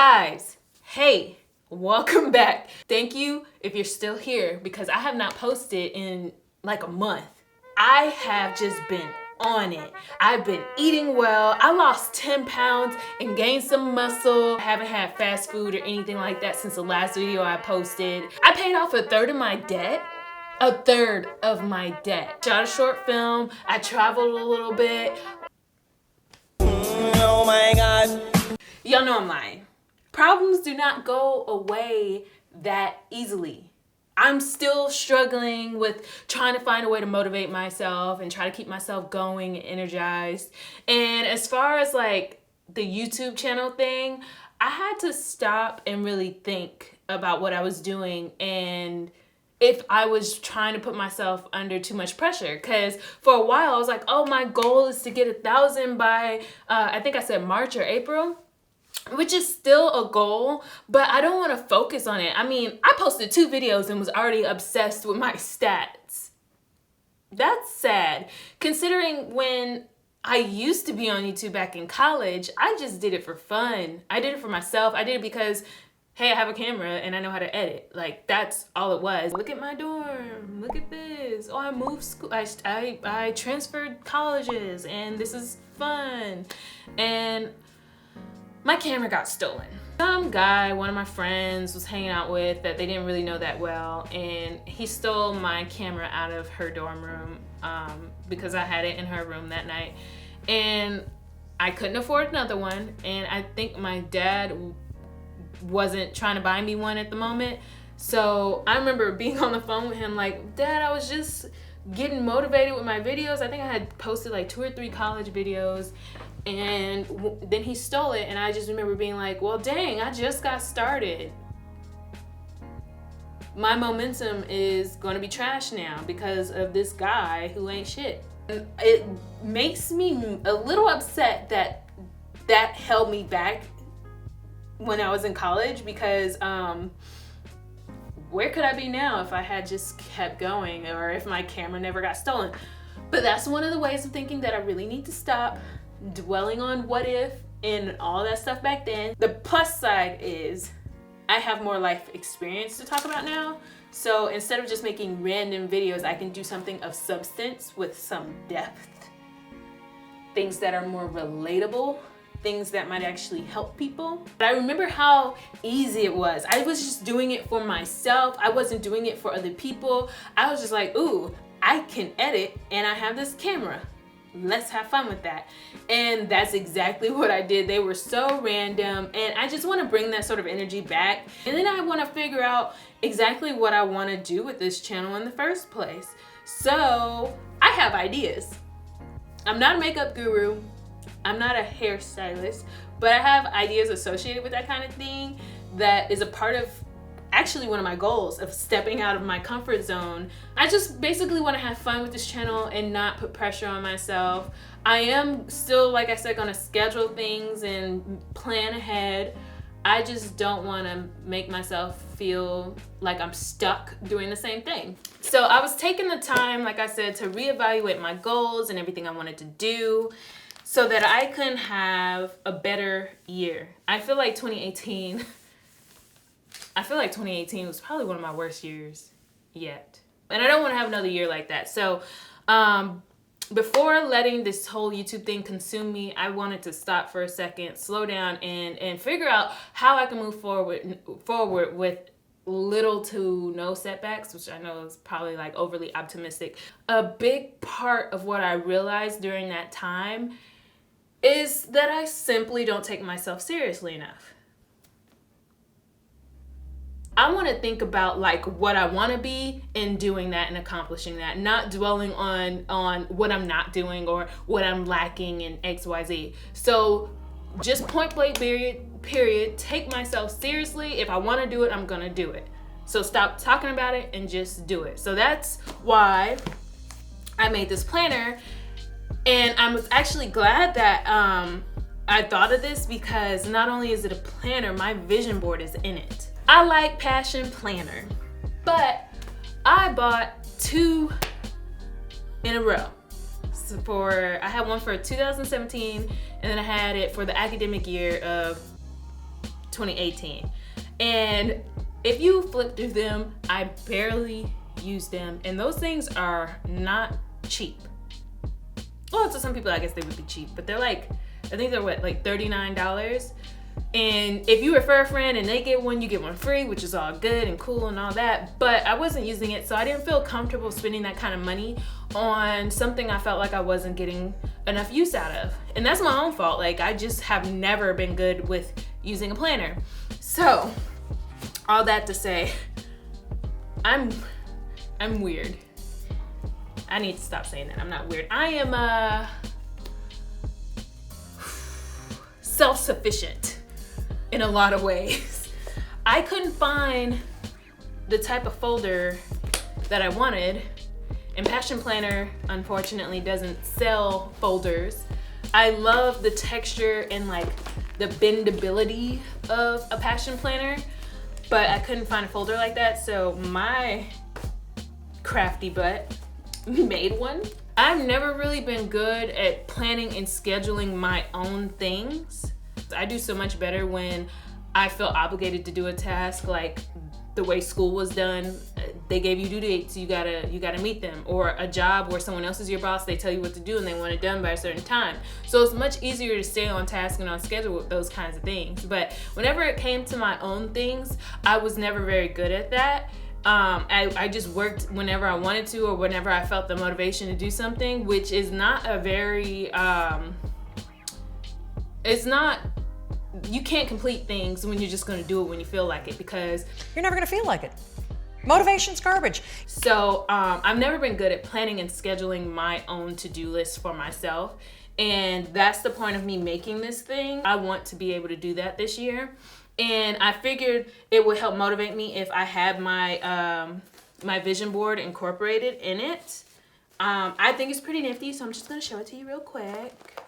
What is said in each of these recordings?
Guys, hey, welcome back. Thank you if you're still here because I have not posted in like a month. I have just been on it. I've been eating well. I lost 10 pounds and gained some muscle. I haven't had fast food or anything like that since the last video I posted. I paid off a third of my debt. Shot a short film. I traveled a little bit. Oh my God. Y'all know I'm lying. Problems do not go away that easily. I'm still struggling with trying to find a way to motivate myself and try to keep myself going and energized. And as far as like the YouTube channel thing, I had to stop and really think about what I was doing and if I was trying to put myself under too much pressure. Because for a while I was like, oh, my goal is to get 1,000 by, I think I said March or April. Which is still a goal, but I don't want to focus on it. I mean, I posted 2 videos and was already obsessed with my stats. That's sad. Considering when I used to be on YouTube back in college, I just did it for fun. I did it for myself. I did it because, hey, I have a camera and I know how to edit. Like, that's all it was. Look at my dorm. Look at this. Oh, I moved school. I transferred colleges and this is fun. And my camera got stolen. Some guy, one of my friends was hanging out with that they didn't really know that well, and he stole my camera out of her dorm room because I had it in her room that night. And I couldn't afford another one, and I think my dad wasn't trying to buy me one at the moment. So I remember being on the phone with him like, Dad, I was just getting motivated with my videos. I think I had posted like 2 or 3 college videos. And then he stole it, and I just remember being like, well, dang, I just got started. My momentum is going to be trash now because of this guy who ain't shit. It makes me a little upset that that held me back when I was in college because where could I be now if I had just kept going or if my camera never got stolen? But that's one of the ways of thinking that I really need to stop dwelling on what if and all that stuff back then. The plus side is I have more life experience to talk about now. So instead of just making random videos, I can do something of substance with some depth. Things that are more relatable, things that might actually help people. But I remember how easy it was. I was just doing it for myself. I wasn't doing it for other people. I was just like, ooh, I can edit and I have this camera. Let's have fun with that. And that's exactly what I did. They were so random, and I just want to bring that sort of energy back. And then I want to figure out exactly what I want to do with this channel in the first place. So I have ideas. I'm not a makeup guru. I'm not a hairstylist, but I have ideas associated with that kind of thing that is a part of actually one of my goals of stepping out of my comfort zone. I just basically want to have fun with this channel and not put pressure on myself. I am still, like I said, going to schedule things and plan ahead. I just don't want to make myself feel like I'm stuck doing the same thing. So I was taking the time, like I said, to reevaluate my goals and everything I wanted to do so that I can have a better year. I feel like 2018 was probably one of my worst years yet. And I don't want to have another year like that. So before letting this whole YouTube thing consume me, I wanted to stop for a second, slow down, and figure out how I can move forward with little to no setbacks, which I know is probably like overly optimistic. A big part of what I realized during that time is that I simply don't take myself seriously enough. I want to think about like what I want to be and doing that and accomplishing that, not dwelling on what I'm not doing or what I'm lacking in XYZ. So just point blank period, take myself seriously. If I want to do it, I'm going to do it. So stop talking about it and just do it. So that's why I made this planner, and I'm actually glad that I thought of this because not only is it a planner, my vision board is in it. I like Passion Planner, but I bought 2 in a row. So I had one for 2017, and then I had it for the academic year of 2018. And if you flip through them, I barely use them. And those things are not cheap. Well, to some people, I guess they would be cheap, but they're like, I think they're what, like $39. And if you refer a friend and they get one, you get one free, which is all good and cool and all that. But I wasn't using it, so I didn't feel comfortable spending that kind of money on something I felt like I wasn't getting enough use out of. And that's my own fault. Like, I just have never been good with using a planner. So, all that to say, I'm weird. I need to stop saying that. I'm not weird. I am self-sufficient in a lot of ways. I couldn't find the type of folder that I wanted, and Passion Planner unfortunately doesn't sell folders. I love the texture and like the bendability of a Passion Planner, but I couldn't find a folder like that, so my crafty butt made one. I've never really been good at planning and scheduling my own things. I do so much better when I feel obligated to do a task, like the way school was done. They gave you due dates, you gotta meet them. Or a job where someone else is your boss, they tell you what to do and they want it done by a certain time. So it's much easier to stay on task and on schedule with those kinds of things. But whenever it came to my own things, I was never very good at that. I just worked whenever I wanted to or whenever I felt the motivation to do something, which is not a very, it's not, you can't complete things when you're just gonna do it when you feel like it, because you're never gonna feel like it. Motivation's garbage. So I've never been good at planning and scheduling my own to-do list for myself. And that's the point of me making this thing. I want to be able to do that this year. And I figured it would help motivate me if I had my my vision board incorporated in it. I think it's pretty nifty, so I'm just gonna show it to you real quick.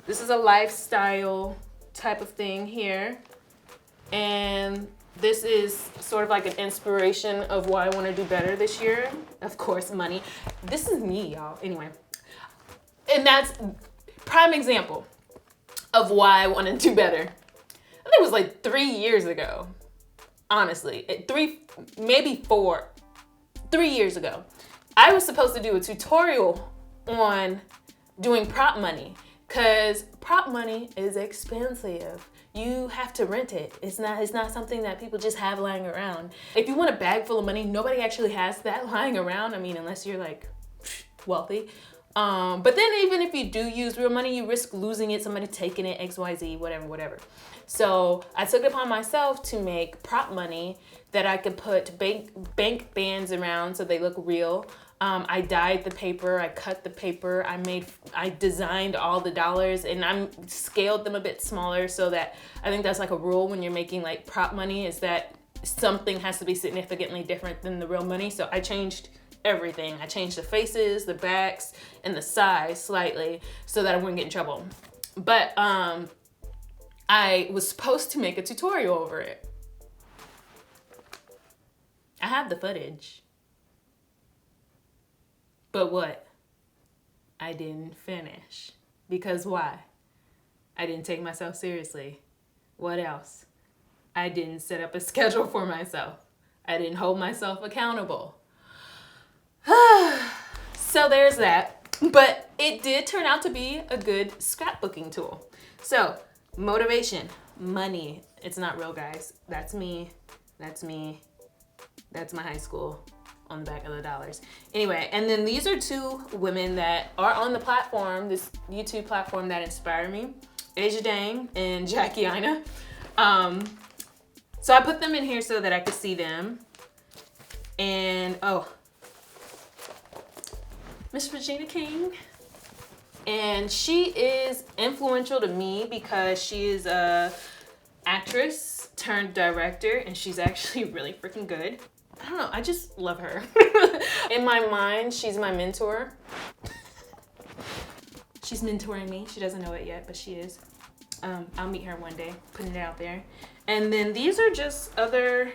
This is a lifestyle type of thing here. And this is sort of like an inspiration of why I wanna do better this year. Of course, money. This is me, y'all, anyway. And that's prime example of why I wanna do better. I think it was like 3 years ago, honestly. 3 years ago. I was supposed to do a tutorial on doing prop money, because prop money is expensive. You have to rent it. It's not something that people just have lying around. If you want a bag full of money, nobody actually has that lying around. I mean, unless you're like wealthy. But then even if you do use real money, you risk losing it, somebody taking it, XYZ, whatever. So I took it upon myself to make prop money that I could put bank bands around so they look real. I dyed the paper, I cut the paper, I designed all the dollars, and I scaled them a bit smaller so that I think that's like a rule when you're making like prop money, is that something has to be significantly different than the real money. So I changed everything. I changed the faces, the backs, and the size slightly so that I wouldn't get in trouble. But I was supposed to make a tutorial over it. I have the footage. But what? I didn't finish. Because why? I didn't take myself seriously. What else? I didn't set up a schedule for myself. I didn't hold myself accountable. So there's that. But it did turn out to be a good scrapbooking tool. So, motivation, money. It's not real, guys. That's me. That's me. That's my high school on the back of the dollars. Anyway, and then these are 2 women that are on the platform, this YouTube platform, that inspire me. Asia Dang and Jackie Ina. So I put them in here so that I could see them. And, Miss Regina King. And she is influential to me because she is a actress turned director, and she's actually really freaking good. I don't know, I just love her. In my mind, she's my mentor. She's mentoring me. She doesn't know it yet, but she is. I'll meet her one day, putting it out there. And then these are just other,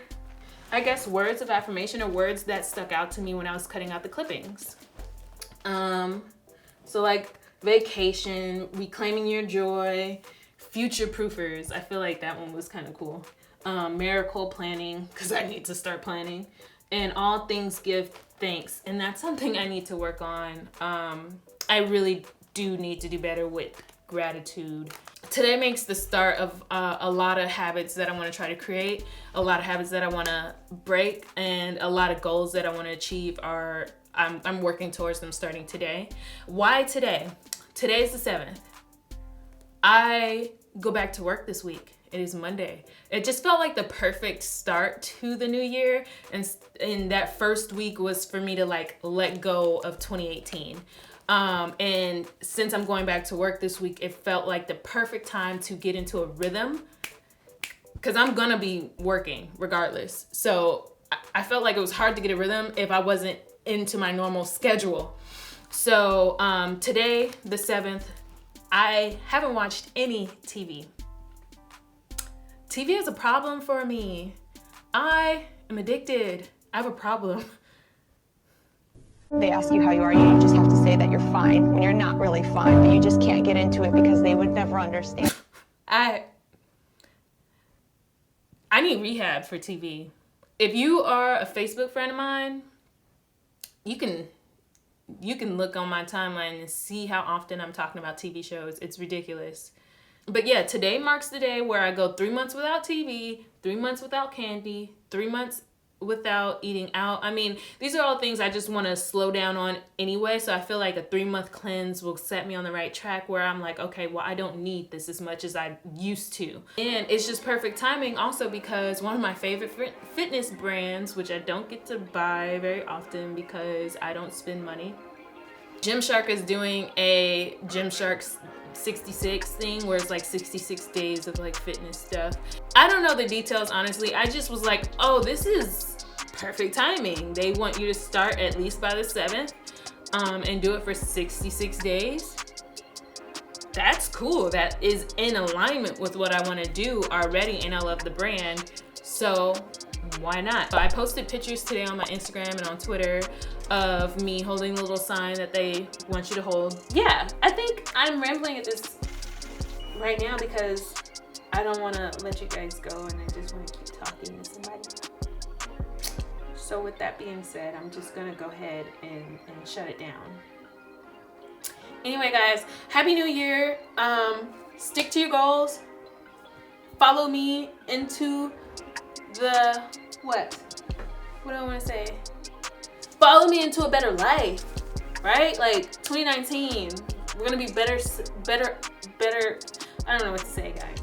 I guess, words of affirmation or words that stuck out to me when I was cutting out the clippings. So like vacation, reclaiming your joy, Future Proofers. I feel like that one was kind of cool. Miracle Planning, because I need to start planning. And All Things Give Thanks. And that's something I need to work on. I really do need to do better with gratitude. Today makes the start of a lot of habits that I want to try to create, a lot of habits that I want to break, and a lot of goals that I want to achieve I'm working towards them starting today. Why today? Today's the 7th. I go back to work this week. It is Monday. It just felt like the perfect start to the new year. And that first week was for me to like let go of 2018. And since I'm going back to work this week, it felt like the perfect time to get into a rhythm, because I'm gonna be working regardless. So I felt like it was hard to get a rhythm if I wasn't into my normal schedule. So today, the 7th, I haven't watched any TV. TV is a problem for me. I am addicted. I have a problem. They ask you how you are, you just have to say that you're fine when you're not really fine, but you just can't get into it because they would never understand. I need rehab for TV. If you are a Facebook friend of mine, you can look on my timeline and see how often I'm talking about TV shows. It's ridiculous. But yeah, today marks the day where I go 3 months without TV, 3 months without candy, 3 months without eating out. I mean, these are all things I just want to slow down on anyway. So I feel like a 3-month cleanse will set me on the right track where I'm like, okay, well, I don't need this as much as I used to. And it's just perfect timing also because one of my favorite fitness brands, which I don't get to buy very often because I don't spend money, Gymshark is doing a Gymshark 66 thing where it's like 66 days of like fitness stuff. I don't know the details, honestly. I just was like, oh, this is perfect timing. They want you to start at least by the 7th and do it for 66 days. That's cool. That is in alignment with what I want to do already, and I love the brand. So why not? So I posted pictures today on my Instagram and on Twitter of me holding the little sign that they want you to hold. Yeah, I think I'm rambling at this right now because I don't want to let you guys go and I just want to keep talking to somebody. So with that being said, I'm just going to go ahead and shut it down. Anyway, guys, Happy New Year. Stick to your goals. Follow me into the, what do I want to say? Follow me into a better life, right? Like 2019, we're gonna be better. I don't know what to say, guys.